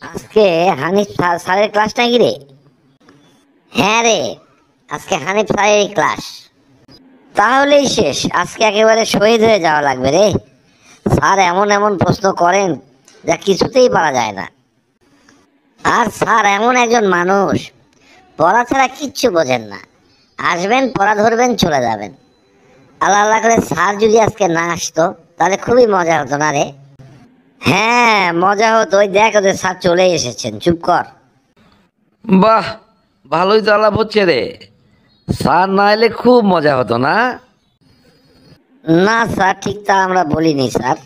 আজকে হানিফ স্যারের ক্লাস নাকি রে? হ্যাঁ রে, আজকে হানিফ স্যারের ক্লাস। তাহলেই শেষ, আজকে একেবারে শহীদ হয়ে যাওয়া লাগবে রে। স্যার এমন এমন প্রশ্ন করেন যা কিছুতেই পারা যায় না। আর স্যার এমন একজন মানুষ, পড়া ছাড়া কিচ্ছু বোঝেন না। আসবেন, পড়া ধরবেন, চলে যাবেন। আল্লাহ আল্লাহ করে স্যার যদি আজকে না আসতো তাহলে খুবই মজা হতো না রে? হ্যাঁ, মজা হতো। ওই দেখ, ওদের স্যার চলে এসেছেন, চুপ কর। বাহ, ভালোই তো আলাপ হচ্ছে রে। স্যার না এলে খুব মজা হতো না? না স্যার, ঠিক তা আমরা বলিনি স্যার।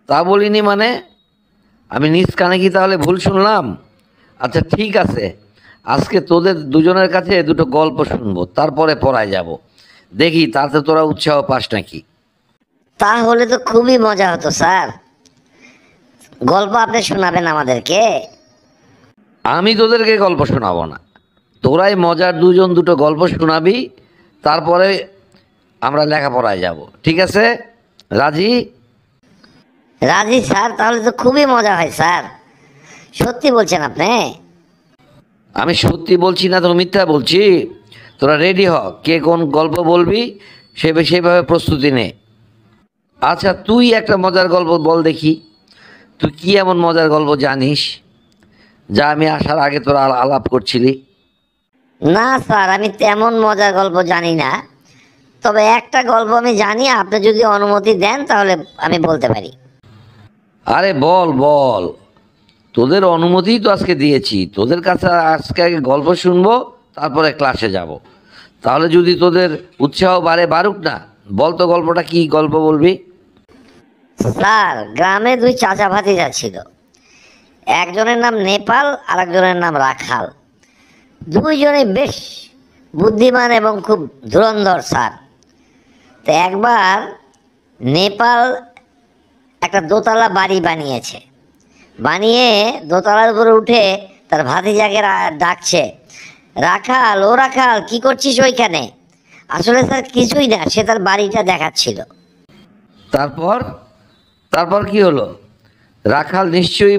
তা বলিনি মানে? আমি নিজ কানে কি তাহলে ভুল শুনলাম? আচ্ছা ঠিক আছে, আজকে তোদের দুজনের কাছে দুটো গল্প শুনবো, তারপরে পড়ায় যাব। দেখি তাতে তোরা উৎসাহ পাস নাকি। তাহলে তো খুবই মজা হতো স্যার। গল্প আপনি শোনাবেন আমাদেরকে? আমি তোদেরকে গল্প শোনাবো না, তোরাই মজার দুজন দুটো গল্প শোনাবি, তারপরে আমরা লেখাপড়ায় যাব। ঠিক আছে? রাজি? রাজি স্যার, তাহলে তো খুবই মজা হয় স্যার। সত্যি বলছেন আপনি? আমি সত্যি বলছি না তো মিথ্যা বলছি? তোরা রেডি হ, কে কোন গল্প বলবি সেইভাবে প্রস্তুতি নে। আচ্ছা তুই একটা মজার গল্প বল দেখি। তুই কি এমন মজার গল্প জানিস যা আমি আসার আগে তোরা আলাপ করছিলি? না স্যার, আমি তেমন মজার গল্প জানি না। তবে একটা গল্প আমি জানি, আপনি যদি অনুমতি দেন তাহলে আমি বলতে পারি। আরে বল বল, তোদের অনুমতিই তো আজকে দিয়েছি। তোদের কাছে আজকে আগে গল্প শুনবো, তারপরে ক্লাসে যাব। তাহলে যদি তোদের উৎসাহ বাড়ুক না। বল তো গল্পটা, কি গল্প বলবি? স্যার, গ্রামে দুই চাচা ভাতিজা ছিল। একজনের নাম নেপাল আর একজনের নাম রাখাল। দুইজনে বেশ বুদ্ধিমান এবং খুব ধুরন্ধর স্যার। তো একবার নেপাল একটা দোতলা বাড়ি বানিয়েছে। বানিয়ে দোতলার উপরে উঠে তার ভাতিজাকে ডাকছে, রাখাল, ও রাখাল, কি করছিস ওইখানে? আসলে স্যার কিছুই না, সে তার বাড়িটা দেখাচ্ছিল। তারপর তারপর কি হলো? রাখাল নিশ্চয়ই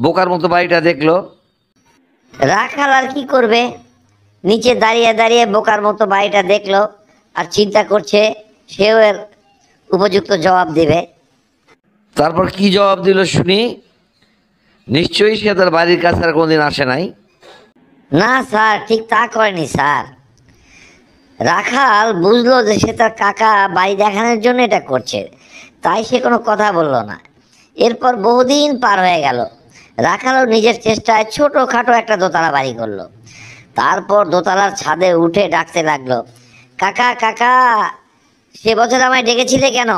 বোকার মতো বাড়িটা দেখলো। রাখাল আর কি করবে, নিচে দাঁড়িয়ে দাঁড়িয়ে বোকার মতো বাড়িটা দেখলো আর চিন্তা করছে সেও এর উপযুক্ত জবাব দেবে। তারপর কি জবাব দিল শুনি। নিশ্চয়ই সে তার বাড়ির কাছে আর কোনোদিন আসে নাই। না স্যার, ঠিক তা করেনি স্যার। রাখাল বুঝলো যে সে তার কাকা বাড়ি দেখানোর জন্য এটা করছে, তাই সে কোনো কথা বলল না। এরপর বহুদিন পার হয়ে গেল। রাখালও নিজের চেষ্টায় ছোটোখাটো একটা দোতলা বাড়ি করলো। তারপর দোতলার ছাদে উঠে ডাকতে লাগলো, কাকা কাকা, সে বছর আমায় ডেকেছিলে কেন?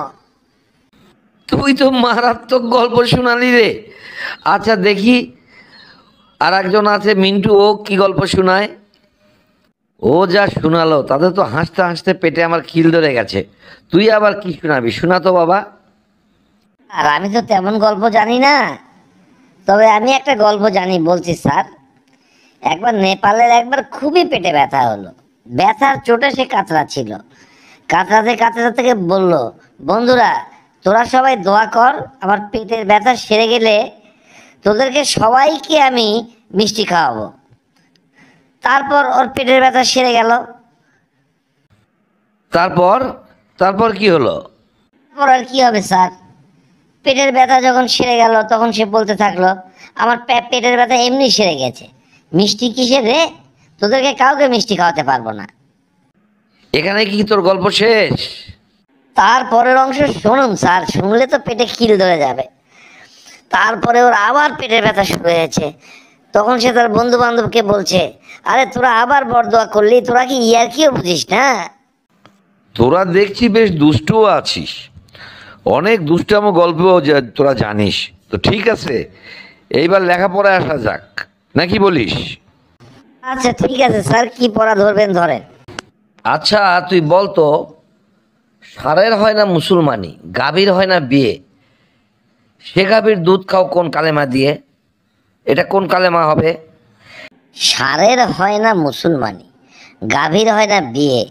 তুই তো মারাত্মক গল্প শোনালি রে। আচ্ছা দেখি, আর একজন আছে মিন্টু, ও কি গল্প শোনায়? ও যা শোনালো তাতে তো হাসতে হাসতে পেটে আমার খিল ধরে গেছে। তুই আবার কি শোনাবি, শোনা তো বাবা। আর আমি তো তেমন গল্প জানি না, তবে আমি একটা গল্প জানি, বলছি স্যার। একবার নেপালের একবার খুবই পেটে ব্যথা হলো। ব্যথার চোটে সে কাতরাচ্ছিল। কাতরাতে কাতরাতে থেকে বলল, বন্ধুরা, তোরা সবাই দোয়া কর, আমার পেটের ব্যথা সেরে গেলে তোদেরকে সবাইকে আমি মিষ্টি খাওয়াবো। তারপর ওর পেটের ব্যথা সেরে গেল। তারপর তারপর কি হলো? তারপর আর কি হবে স্যার, পেটের ব্যথা যখন সেরে গেল তখন সে বলতে থাকলো, আমার পেটের ব্যথা এমনি সেরে গেছে, মিষ্টি কিসের রে, তোদেরকে কাউকে মিষ্টি খাওয়াতে পারবো না। এখানে কি তোর গল্প শেষ? তারপরের অংশ শুনুন স্যার, শুনলে তো পেটে খিল ধরে যাবে। তারপরে ওর আবার পেটের ব্যথা শুরু হয়েছে। তখন সে তার বন্ধু বান্ধবকে বলছে, আরে তোরা আবার বরদোয়া করলি, তোরা কি ইয়ার্কিও বুঝিস না? তোরা দেখছি বেশ দুষ্টুও আছিস, অনেক দুষ্টামো গল্প তোরা জানিস। তো ঠিক আছে, এইবার লেখাপড়ায় আসা যাক, নাকি বলিস? আচ্ছা ঠিক আছে স্যার, কি পড়া ধরবেন ধরেন। আচ্ছা তুই বল তো, ষাঁড়ের হয় না মুসলমানি, গাভীর হয় না বিয়ে, সে গাভীর দুধ খাও কোন কালেমা দিয়ে? এটা কোন কালেমা হবে? ষাঁড়ের হয় না মুসলমানি, গাভীর হয় না বিয়ে,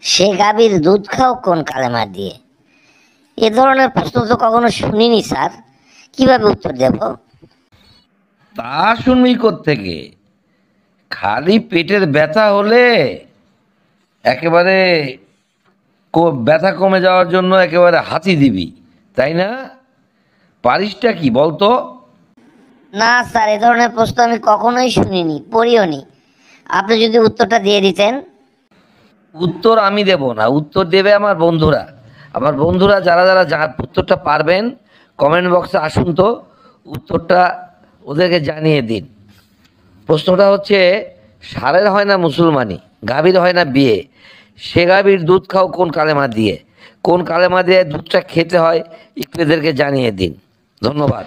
সে গাভীর দুধ খাও কোন কালেমা দিয়ে? এ ধরনের প্রশ্ন তো কখনো শুনিনি স্যার, কিভাবে উত্তর দেব? তা শুনবি থেকে খালি পেটের ব্যথা হলে একেবারে ব্যথা কমে যাওয়ার জন্য একেবারে হাতি দিবি, তাই না? পারিসটা কি বলতো? না স্যার, এ ধরনের প্রশ্ন আমি কখনোই শুনিনি, পড়িও নি। আপনি যদি উত্তরটা দিয়ে দিতেন। উত্তর আমি দেব না, উত্তর দেবে আমার বন্ধুরা। আমার বন্ধুরা যারা যারা উত্তরটা পারবেন কমেন্ট বক্সে আসুন তো, উত্তরটা ওদেরকে জানিয়ে দিন। প্রশ্নটা হচ্ছে, ষাঁড়ের হয় না মুসলমানি, গাভীর হয় না বিয়ে, সে গাভীর দুধ খাও কোন কালেমা দিয়ে? কোন কালেমা দিয়ে দুধটা খেতে হয় একটু এদেরকে জানিয়ে দিন। ধন্যবাদ।